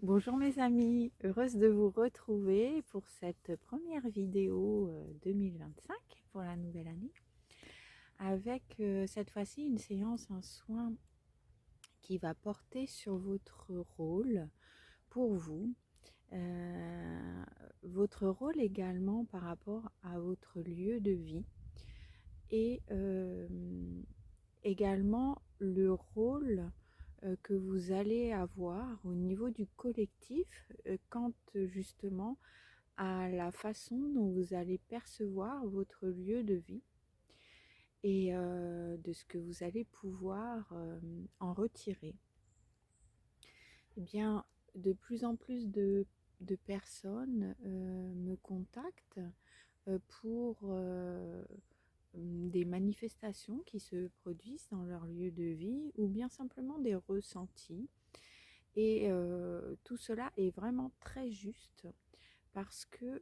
Bonjour mes amis, heureuse de vous retrouver pour cette première vidéo 2025 pour la nouvelle année avec cette fois-ci une séance, un soin qui va porter sur votre rôle pour vous, euh, votre rôle également par rapport à votre lieu de vie et également le rôle que vous allez avoir au niveau du collectif quant justement à la façon dont vous allez percevoir votre lieu de vie et de ce que vous allez pouvoir en retirer. Eh bien, de plus en plus de personnes me contactent pour des manifestations qui se produisent dans leur lieu de vie ou bien simplement des ressentis. Et tout cela est vraiment très juste parce que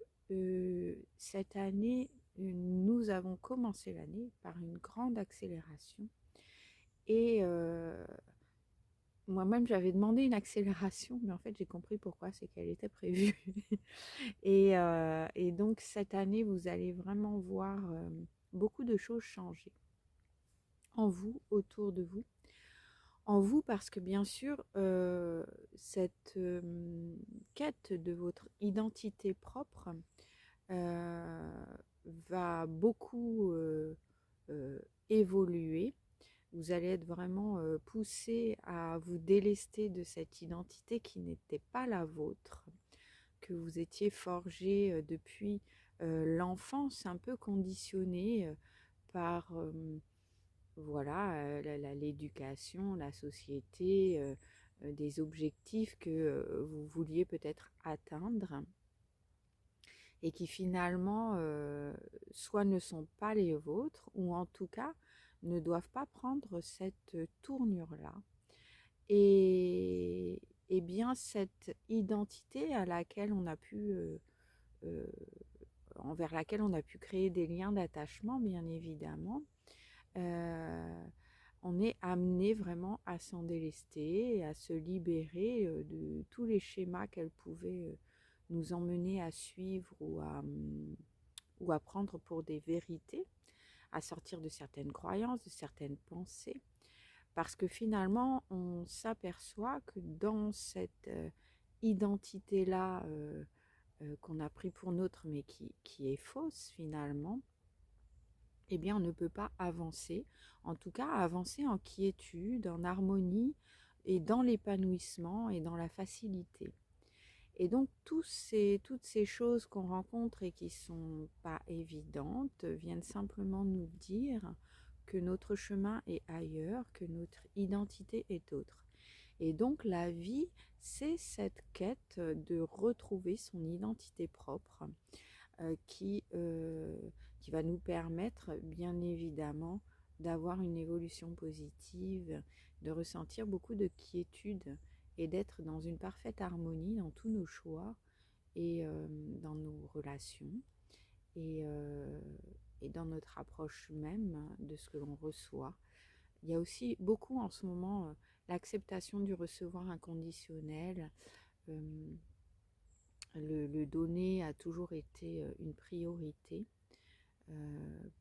cette année, nous avons commencé l'année par une grande accélération. Et moi-même, j'avais demandé une accélération, mais en fait, j'ai compris pourquoi, c'est qu'elle était prévue. et donc, cette année, vous allez vraiment voir beaucoup de choses changer en vous, autour de vous. En vous, parce que bien sûr, cette quête de votre identité propre va beaucoup évoluer. Vous allez être vraiment poussé à vous délester de cette identité qui n'était pas la vôtre, que vous étiez forgé depuis l'enfance, un peu conditionné par voilà, l'éducation, la société, des objectifs que vous vouliez peut-être atteindre et qui finalement soit ne sont pas les vôtres ou en tout cas ne doivent pas prendre cette tournure-là. Et bien cette identité à laquelle on a pu, euh, envers laquelle on a pu créer des liens d'attachement, bien évidemment, euh, on est amené vraiment à s'en délester et à se libérer de tous les schémas qu'elle pouvait nous emmener à suivre ou à prendre pour des vérités, à sortir de certaines croyances, de certaines pensées, parce que finalement, on s'aperçoit que dans cette identité-là qu'on a pris pour nôtre, mais qui est fausse finalement, eh bien, on ne peut pas avancer, en tout cas avancer en quiétude, en harmonie et dans l'épanouissement et dans la facilité. Et donc toutes ces choses qu'on rencontre et qui ne sont pas évidentes viennent simplement nous dire que notre chemin est ailleurs, que notre identité est autre. Et donc la vie, c'est cette quête de retrouver son identité propre qui va nous permettre bien évidemment d'avoir une évolution positive, de ressentir beaucoup de quiétude et d'être dans une parfaite harmonie dans tous nos choix et dans nos relations et, euh, et dans notre approche même de ce que l'on reçoit. Il y a aussi beaucoup en ce moment l'acceptation du recevoir inconditionnel. Euh, le donner a toujours été une priorité,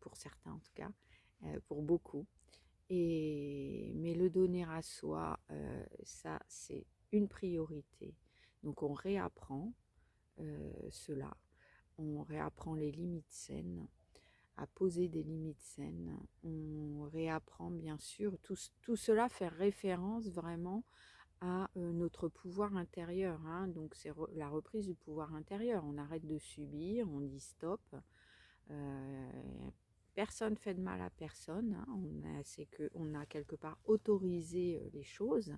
pour certains en tout cas, pour beaucoup. Mais le donner à soi, ça c'est une priorité. Donc on réapprend cela, on réapprend les limites saines, à poser des limites saines. On réapprend bien sûr, tout cela fait référence vraiment à notre pouvoir intérieur, hein. Donc c'est la reprise du pouvoir intérieur. On arrête de subir, on dit stop. Personne fait de mal à personne, hein. C'est qu'on a quelque part autorisé les choses.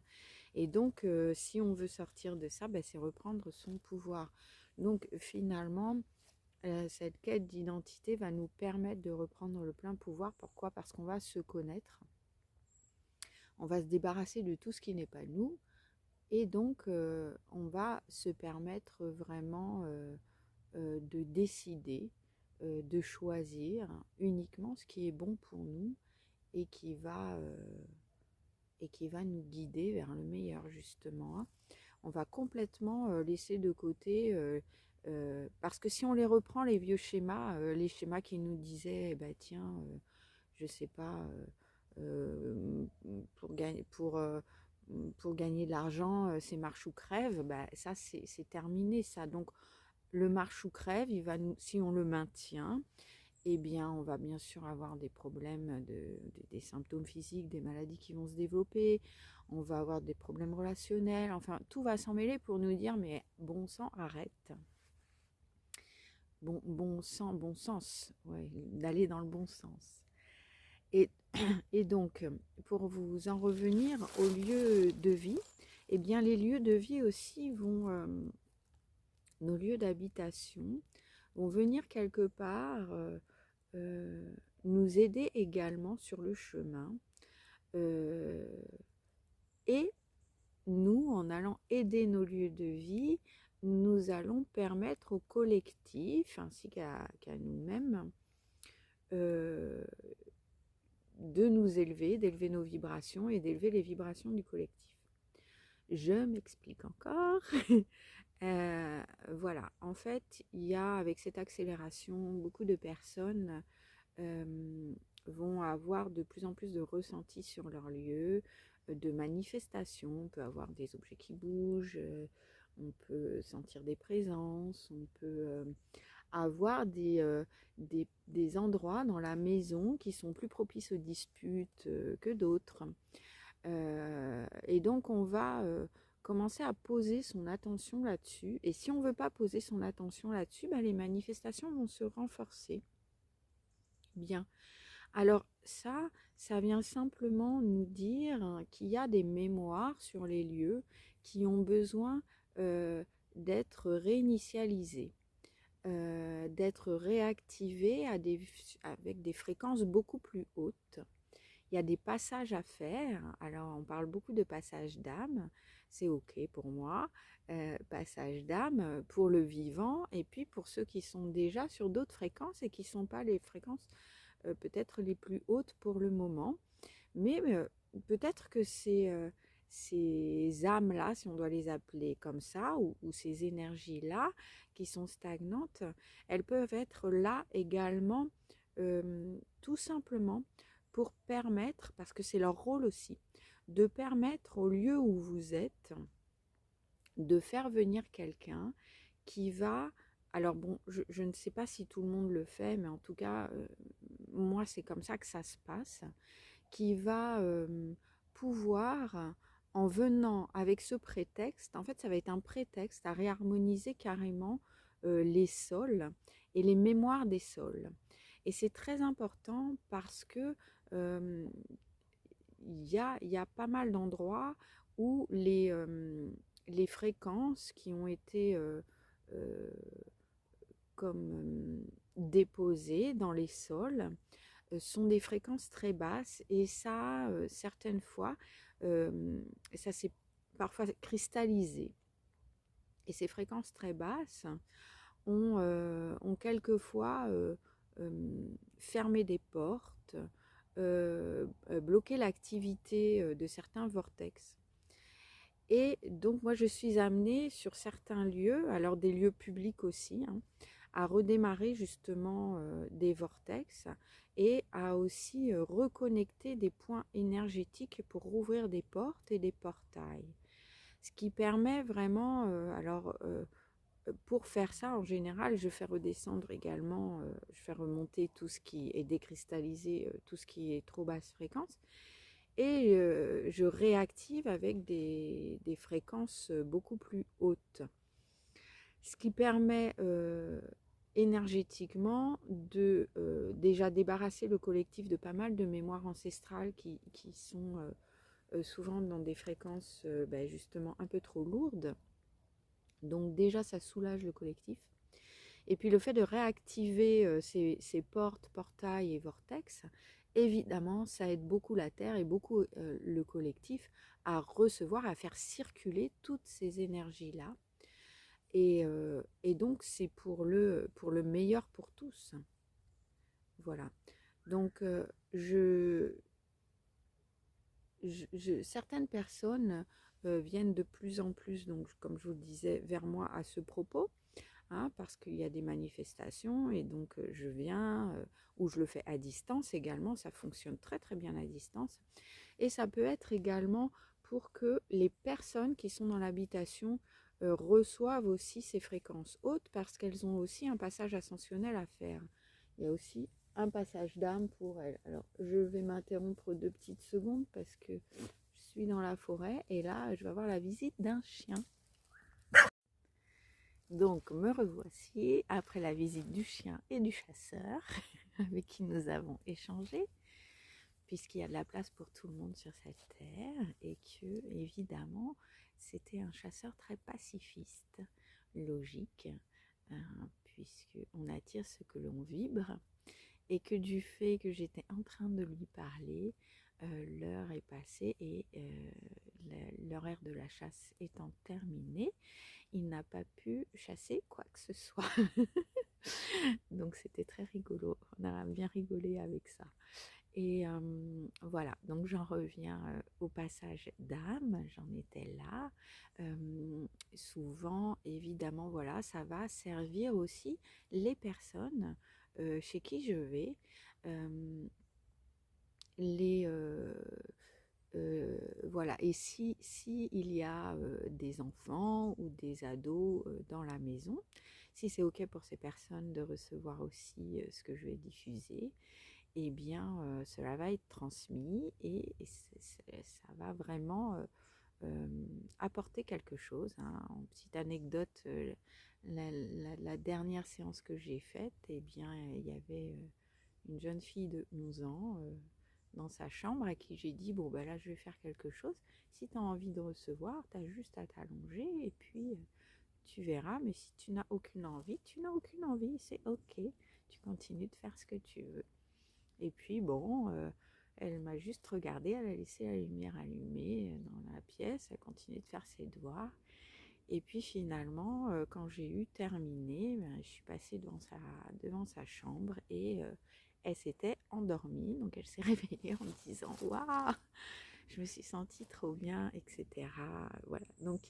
Et donc, si on veut sortir de ça, c'est reprendre son pouvoir. Donc, finalement, cette quête d'identité va nous permettre de reprendre le plein pouvoir. Pourquoi? Parce qu'on va se connaître. On va se débarrasser de tout ce qui n'est pas nous. Et donc, on va se permettre vraiment de décider, de choisir uniquement ce qui est bon pour nous et qui va nous guider vers le meilleur, justement, hein. on va complètement laisser de côté, parce que si on les reprend, les schémas qui nous disaient, eh ben, tiens, je sais pas, pour gagner de l'argent, c'est marche ou crève, bah, ça c'est terminé ça. Donc le marche ou crève, si on le maintient, eh bien, on va bien sûr avoir des problèmes, des symptômes physiques, des maladies qui vont se développer, on va avoir des problèmes relationnels, enfin, tout va s'en mêler pour nous dire, mais bon sang, arrête. Bon sens, ouais, d'aller dans le bon sens. Et, et donc, pour vous en revenir aux lieux de vie, eh bien, les lieux de vie aussi nos lieux d'habitation vont venir quelque part nous aider également sur le chemin. Et nous, en allant aider nos lieux de vie, nous allons permettre au collectif, ainsi qu'à nous-mêmes, de nous élever, d'élever nos vibrations et d'élever les vibrations du collectif. Je m'explique encore. Voilà, en fait, il y a avec cette accélération, beaucoup de personnes vont avoir de plus en plus de ressentis sur leur lieu, de manifestations. On peut avoir des objets qui bougent, on peut sentir des présences, on peut avoir des endroits dans la maison qui sont plus propices aux disputes que d'autres. Et donc on va commencer à poser son attention là-dessus. Et si on ne veut pas poser son attention là-dessus, bah, les manifestations vont se renforcer. Bien. Alors ça vient simplement nous dire qu'il y a des mémoires sur les lieux qui ont besoin d'être réinitialisées, d'être réactivées avec des fréquences beaucoup plus hautes. Il y a des passages à faire. Alors, on parle beaucoup de passage d'âme. C'est OK pour moi. Passage d'âme pour le vivant et puis pour ceux qui sont déjà sur d'autres fréquences et qui ne sont pas les fréquences peut-être les plus hautes pour le moment. Mais peut-être que ces âmes-là, si on doit les appeler comme ça, ou ces énergies-là qui sont stagnantes, elles peuvent être là également tout simplement pour permettre, parce que c'est leur rôle aussi, de permettre au lieu où vous êtes de faire venir quelqu'un qui va... Alors bon, je ne sais pas si tout le monde le fait, mais en tout cas, moi c'est comme ça que ça se passe, qui va pouvoir, en venant avec ce prétexte, en fait ça va être un prétexte à réharmoniser carrément les sols et les mémoires des sols. Et c'est très important parce que il y a pas mal d'endroits où les fréquences qui ont été comme déposées dans les sols sont des fréquences très basses et ça, certaines fois, ça s'est parfois cristallisé. Et ces fréquences très basses ont quelquefois fermé des portes, bloqué l'activité de certains vortex. Et donc moi je suis amenée sur certains lieux, alors des lieux publics aussi, hein, à redémarrer justement des vortex et à aussi reconnecter des points énergétiques pour rouvrir des portes et des portails. Ce qui permet vraiment, pour faire ça, en général, je fais redescendre également, je fais remonter tout ce qui est décristallisé, tout ce qui est trop basse fréquence, et je réactive avec des fréquences beaucoup plus hautes. Ce qui permet énergétiquement de déjà débarrasser le collectif de pas mal de mémoires ancestrales qui sont souvent dans des fréquences justement un peu trop lourdes. Donc déjà, ça soulage le collectif. Et puis le fait de réactiver ces portes, portails et vortex, évidemment, ça aide beaucoup la Terre et beaucoup le collectif à recevoir, à faire circuler toutes ces énergies-là. Et donc, c'est pour le meilleur pour tous. Voilà. Donc, certaines personnes viennent de plus en plus, donc comme je vous le disais, vers moi à ce propos, hein, parce qu'il y a des manifestations et donc je viens, ou je le fais à distance également, ça fonctionne très très bien à distance. Et ça peut être également pour que les personnes qui sont dans l'habitation reçoivent aussi ces fréquences hautes parce qu'elles ont aussi un passage ascensionnel à faire. Il y a aussi un passage d'âme pour elles. Alors, je vais m'interrompre 2 petites secondes parce que je suis dans la forêt et là, je vais avoir la visite d'un chien. Donc, me revoici après la visite du chien et du chasseur avec qui nous avons échangé, puisqu'il y a de la place pour tout le monde sur cette terre et que, évidemment, c'était un chasseur très pacifiste, logique, puisqu'on attire ce que l'on vibre et que du fait que j'étais en train de lui parler, l'heure est passée et l'horaire de la chasse étant terminé, il n'a pas pu chasser quoi que ce soit. Donc c'était très rigolo, on a bien rigolé avec ça. Et voilà, donc j'en reviens au passage d'âme, j'en étais là. Souvent, évidemment, voilà, ça va servir aussi les personnes chez qui je vais, les voilà. Et si il y a des enfants ou des ados dans la maison, si c'est ok pour ces personnes de recevoir aussi ce que je vais diffuser, eh bien cela va être transmis et ça va vraiment apporter quelque chose, hein. En petite anecdote, la dernière séance que j'ai faite, eh bien il y avait une jeune fille de 11 ans dans sa chambre à qui j'ai dit, bon ben là je vais faire quelque chose, si tu as envie de recevoir, tu as juste à t'allonger et puis tu verras, mais si tu n'as aucune envie, tu n'as aucune envie, c'est ok, tu continues de faire ce que tu veux. Et puis bon, elle m'a juste regardée, elle a laissé la lumière allumée dans la pièce, elle continuait de faire ses devoirs. Et puis finalement, quand j'ai eu terminé, ben, je suis passée devant sa chambre et elle s'était endormie. Donc elle s'est réveillée en me disant waouh, je me suis sentie trop bien, etc. Voilà. Donc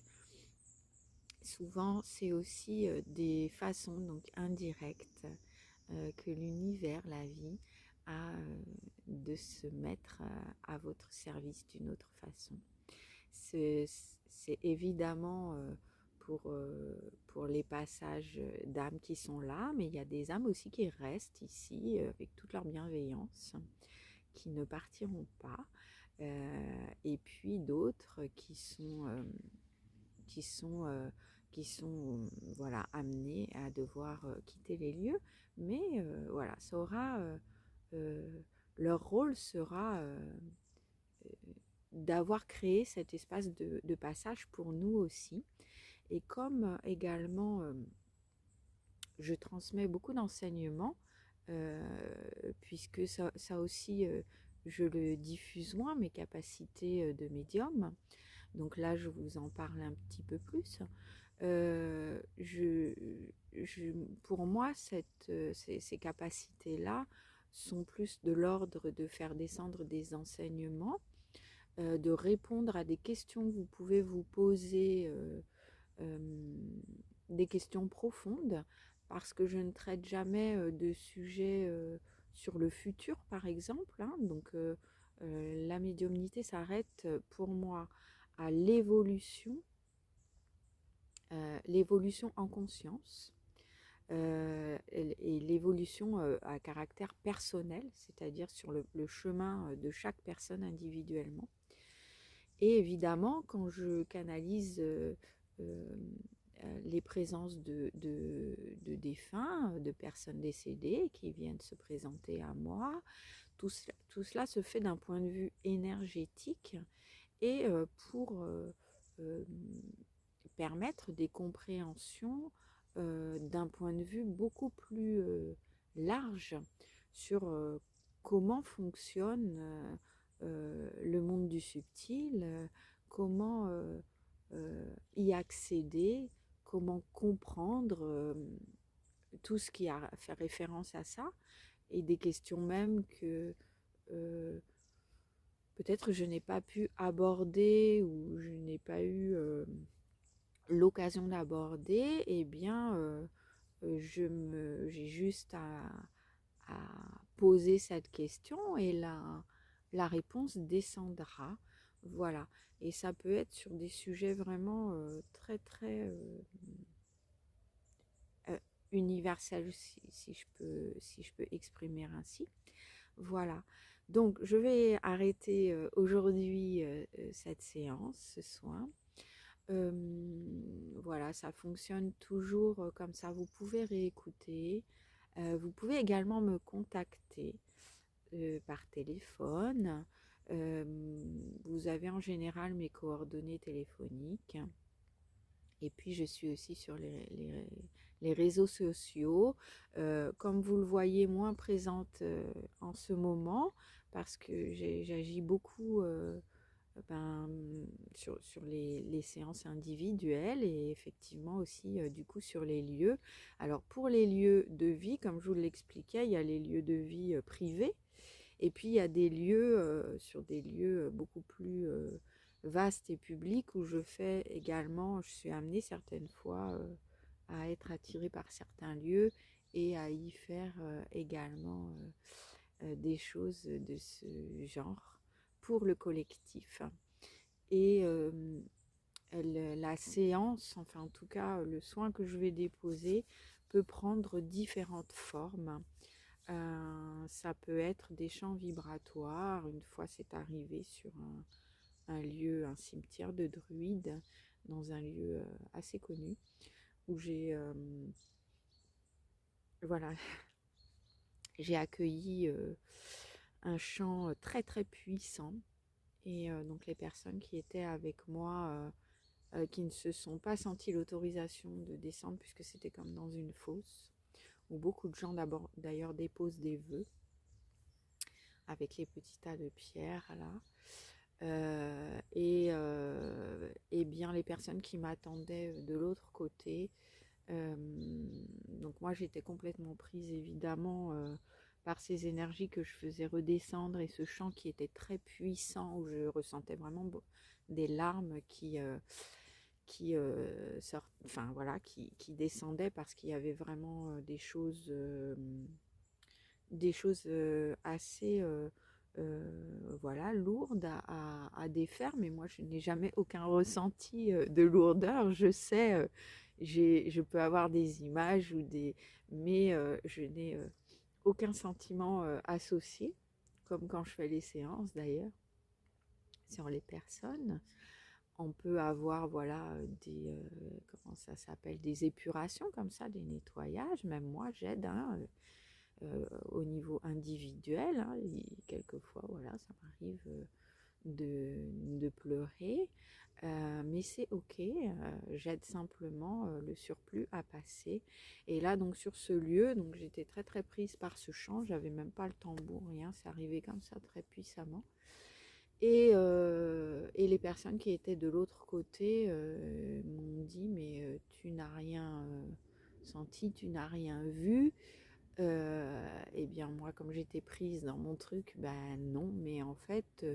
souvent, c'est aussi des façons donc indirectes que l'univers, la vie, a de se mettre à votre service d'une autre façon. C'est évidemment pour les passages d'âmes qui sont là, mais il y a des âmes aussi qui restent ici avec toute leur bienveillance, qui ne partiront pas, et puis d'autres qui sont, voilà, amenés à devoir quitter les lieux, mais voilà, ça aura, leur rôle sera d'avoir créé cet espace de passage pour nous aussi. Et comme également je transmets beaucoup d'enseignements, puisque ça aussi je le diffuse moins, mes capacités de médium, donc là je vous en parle un petit peu plus. Pour moi ces capacités-là sont plus de l'ordre de faire descendre des enseignements, de répondre à des questions que vous pouvez vous poser, des questions profondes, parce que je ne traite jamais de sujets sur le futur, par exemple, hein. Donc la médiumnité s'arrête pour moi à l'évolution en conscience, et l'évolution à caractère personnel, c'est-à-dire sur le chemin de chaque personne individuellement. Et évidemment, quand je canalise les présences de défunts, de personnes décédées qui viennent se présenter à moi, tout cela se fait d'un point de vue énergétique et pour permettre des compréhensions d'un point de vue beaucoup plus large sur comment fonctionne le monde du subtil, comment y accéder, comment comprendre tout ce qui a fait référence à ça, et des questions même que, euh, euh, permettre des compréhensions d'un point de vue beaucoup plus large sur comment fonctionne le monde du subtil, comment y accéder, comment comprendre tout ce qui a fait référence à ça, et des questions même que, euh, euh, permettre des compréhensions d'un point de vue beaucoup plus large sur comment fonctionne le monde du subtil, comment y accéder, comment comprendre tout ce qui a fait référence à ça, peut-être je n'ai pas pu aborder ou je n'ai pas eu l'occasion d'aborder, eh bien, j'ai juste à poser cette question et la réponse descendra. Voilà. Et ça peut être sur des sujets vraiment très, très euh, universels, si je peux exprimer ainsi. Voilà. Donc, je vais arrêter aujourd'hui cette séance, ce soin. Voilà, ça fonctionne toujours comme ça. Vous pouvez réécouter. Vous pouvez également me contacter par téléphone. Euh, Vous avez en général mes coordonnées téléphoniques. Et puis, je suis aussi sur les réseaux sociaux. Comme vous le voyez, moins présente en ce moment parce que j'agis beaucoup ben, sur les séances individuelles et effectivement aussi du coup sur les lieux. Alors pour les lieux de vie, comme je vous l'expliquais, il y a les lieux de vie privés et puis il y a des lieux sur des lieux beaucoup plus vastes et publics où je fais également, je suis amenée certaines fois à être attirée par certains lieux et à y faire également des choses de ce genre pour le collectif. Et la séance, enfin en tout cas le soin que je vais déposer peut prendre différentes formes. Ça peut être des chants vibratoires. Une fois c'est arrivé sur un lieu, un cimetière de druides, dans un lieu assez connu, où voilà, j'ai accueilli un chant très très puissant. Et donc les personnes qui étaient avec moi, qui ne se sont pas senties l'autorisation de descendre, puisque c'était comme dans une fosse, où beaucoup de gens d'ailleurs déposent des vœux, avec les petits tas de pierres là. Et bien les personnes qui m'attendaient de l'autre côté, donc moi j'étais complètement prise évidemment par ces énergies que je faisais redescendre et ce chant qui était très puissant où je ressentais vraiment des larmes qui sortent, enfin voilà, qui descendaient parce qu'il y avait vraiment des choses assez voilà, lourdes à défaire, mais moi je n'ai jamais aucun ressenti de lourdeur. Je sais, je peux avoir des images ou mais je n'ai aucun sentiment associé, comme quand je fais les séances d'ailleurs sur les personnes. On peut avoir voilà comment ça s'appelle, des épurations comme ça, des nettoyages. Même moi j'aide hein, au niveau individuel. Hein, et quelquefois voilà ça m'arrive de pleurer. Mais c'est ok, j'aide simplement le surplus à passer. Et là donc sur ce lieu, donc j'étais très très prise par ce chant, j'avais même pas le tambour, rien, c'est arrivé comme ça très puissamment. Et les personnes qui étaient de l'autre côté m'ont dit mais tu n'as rien senti, tu n'as rien vu. Et bien moi comme j'étais prise dans mon truc, ben non, mais en fait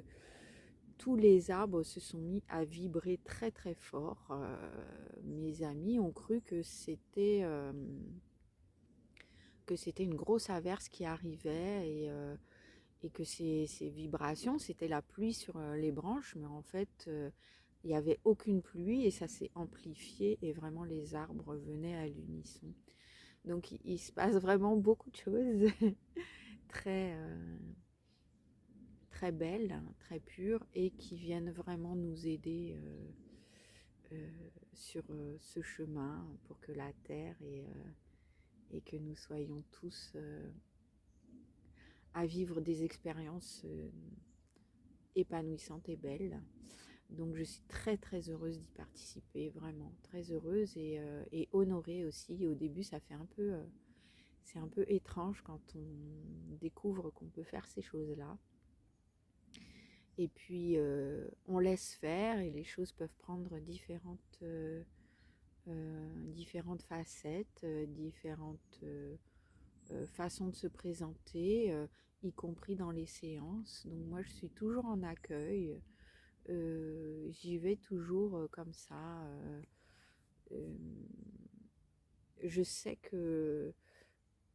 tous les arbres se sont mis à vibrer très très fort. Mes amis ont cru que c'était une grosse averse qui arrivait et que ces vibrations, c'était la pluie sur les branches, mais en fait, il n'y avait aucune pluie et ça s'est amplifié et vraiment les arbres venaient à l'unisson. Donc il se passe vraiment beaucoup de choses très, très belles, hein, très pures et qui viennent vraiment nous aider sur ce chemin pour que la Terre et que nous soyons tous à vivre des expériences épanouissantes et belles. Donc je suis très très heureuse d'y participer, vraiment très heureuse et honorée aussi. Au début ça fait c'est un peu étrange quand on découvre qu'on peut faire ces choses-là. Et puis on laisse faire et les choses peuvent prendre différentes facettes, différentes façon de se présenter, y compris dans les séances. Donc moi, je suis toujours en accueil. J'y vais toujours comme ça. Euh, je sais que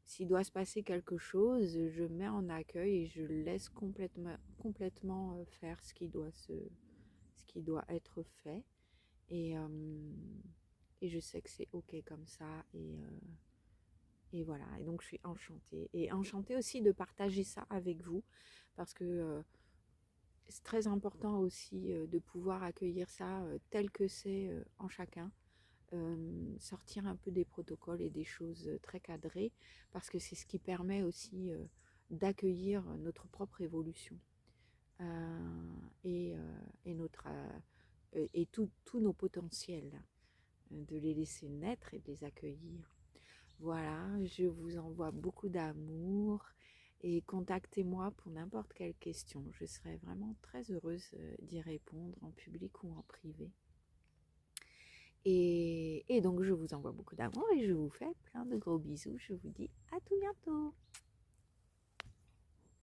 s'il doit se passer quelque chose, je mets en accueil et je laisse complètement faire ce qui doit être fait. Et, euh, et je sais que c'est ok comme ça. Et voilà. Et donc je suis enchantée. Et enchantée aussi de partager ça avec vous parce que c'est très important aussi de pouvoir accueillir ça tel que c'est en chacun. Sortir un peu des protocoles et des choses très cadrées parce que c'est ce qui permet aussi d'accueillir notre propre évolution et, et tous nos potentiels, de les laisser naître et de les accueillir. Voilà, je vous envoie beaucoup d'amour et contactez-moi pour n'importe quelle question. Je serai vraiment très heureuse d'y répondre en public ou en privé. Et donc je vous envoie beaucoup d'amour et je vous fais plein de gros bisous. Je vous dis à tout bientôt.